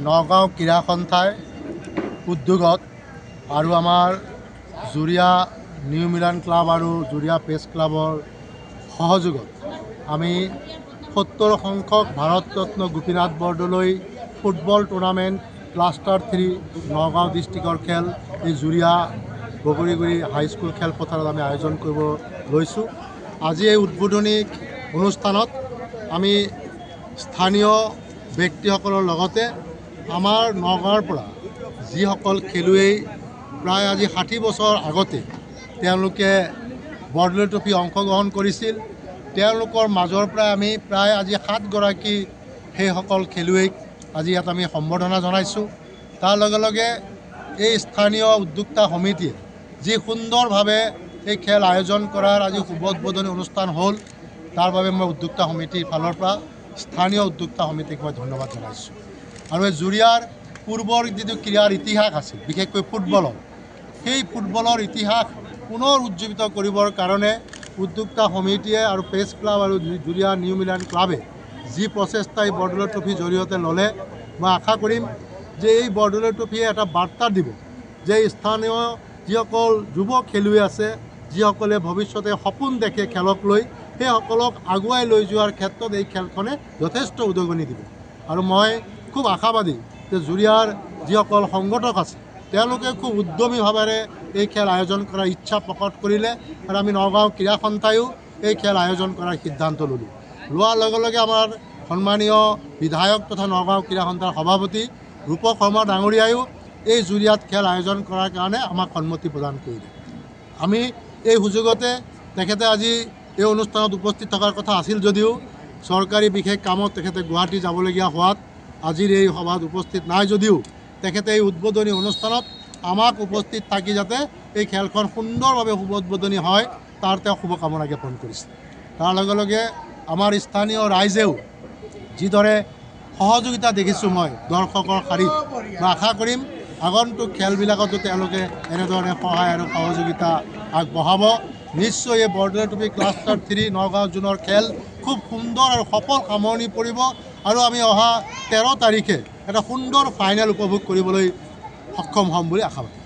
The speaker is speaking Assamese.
নগাঁও ক্ৰীড়া সন্থাৰ উদ্যোগত আৰু আমাৰ জুৰিয়া নিউ মিলান ক্লাব আৰু জুৰিয়া প্ৰেছ ক্লাবৰ সহযোগত আমি ৭০ সংখ্যক Bharat Ratna Gopinath Bordoloi football tournament cluster 3 Nagaon ডিষ্ট্ৰিক্টৰ খেল এই জুৰিয়া বগৰীগুৰি হাইস্কুল খেলপথাৰত আমি আয়োজন কৰিব লৈছোঁ। আজি এই উদ্বোধনী অনুষ্ঠানত আমি স্থানীয় ব্যক্তিসকলৰ লগতে আমাৰ নগাঁৱৰ পৰা যিসকল খেলুৱৈ প্ৰায় আজি ৬০ বছৰ আগতে তেওঁলোকে বৰদলৈ ট্ৰফি অংশগ্ৰহণ কৰিছিল, তেওঁলোকৰ মাজৰ পৰা আমি প্ৰায় আজি ৭ গৰাকী সেইসকল খেলুৱৈক আজি ইয়াত আমি সম্বৰ্ধনা জনাইছোঁ। তাৰ লগে লগে এই স্থানীয় উদ্যোক্তা সমিতিয়ে যি সুন্দৰভাৱে এই খেল আয়োজন কৰাৰ আজি শুভ উদ্বোধনী অনুষ্ঠান হ'ল, তাৰ বাবে মই উদ্যোক্তা সমিতিৰ ফালৰ পৰা স্থানীয় উদ্যোক্তা সমিতিক মই ধন্যবাদ জনাইছোঁ। আৰু এই জুৰিয়াৰ পূৰ্বৰ যিটো ক্ৰীড়াৰ ইতিহাস আছিল, বিশেষকৈ ফুটবলৰ, সেই ফুটবলৰ ইতিহাস পুনৰ উজ্জীৱিত কৰিবৰ কাৰণে উদ্যোক্তা সমিতিয়ে আৰু প্ৰেছ ক্লাব আৰু জুৰিয়া নিউ মিলান ক্লাবে যি প্ৰচেষ্টা এই বৰদলৈ ট্ৰফিৰ জৰিয়তে ল'লে, মই আশা কৰিম যে এই বৰদলৈ ট্ৰফিয়ে এটা বাৰ্তা দিব যে স্থানীয় যিসকল যুৱ খেলুৱৈ আছে, যিসকলে ভৱিষ্যতে সপোন দেখে খেলক লৈ, সেইসকলক আগুৱাই লৈ যোৱাৰ ক্ষেত্ৰত এই খেলখনে যথেষ্ট উদগনি দিব। আৰু মই খুব আশাবাদী যে জুৰিয়াৰ যিসকল সংগঠক আছে তেওঁলোকে খুব উদ্যমীভাৱেৰে এই খেল আয়োজন কৰাৰ ইচ্ছা প্ৰকট কৰিলে আৰু আমি নগাঁও ক্ৰীড়া সন্থায়ো এই খেল আয়োজন কৰাৰ সিদ্ধান্ত ল'লোঁ। লোৱাৰ লগে লগে আমাৰ সন্মানীয় বিধায়ক তথা নগাঁও ক্ৰীড়া সন্থাৰ সভাপতি ৰূপক শৰ্মা ডাঙৰীয়ায়ো এই জুৰিয়াত খেল আয়োজন কৰাৰ কাৰণে আমাক সন্মতি প্ৰদান কৰিলে। আমি এই সুযোগতে তেখেতে আজি এই অনুষ্ঠানত উপস্থিত থকাৰ কথা আছিল যদিও চৰকাৰী বিশেষ কামত তেখেতে গুৱাহাটী যাবলগীয়া হোৱাত আজিৰ এই সভাত উপস্থিত নাই যদিও তেখেতে এই উদ্বোধনী অনুষ্ঠানত আমাক উপস্থিত থাকি যাতে এই খেলখন সুন্দৰভাৱে শুভ উদ্বোধনী হয় তাৰ তেওঁ শুভকামনা জ্ঞাপন কৰিছে। তাৰ লগে লগে আমাৰ স্থানীয় ৰাইজেও যিদৰে সহযোগিতা দেখিছোঁ মই দৰ্শকৰ শাৰীত, মই আশা কৰিম আগন্তুক খেলবিলাকতো তেওঁলোকে এনেধৰণে সহায় আৰু সহযোগিতা আগবঢ়াব। নিশ্চয় এই বৰদলৈ ট্ৰফি ক্লাষ্টাৰ 3 নগাঁও জোনৰ খেল খুব সুন্দৰ আৰু সফল সামৰণি পৰিব আৰু আমি অহা 13 তাৰিখে এটা সুন্দৰ ফাইনেল উপভোগ কৰিবলৈ সক্ষম হ'ম বুলি আশাবাদী।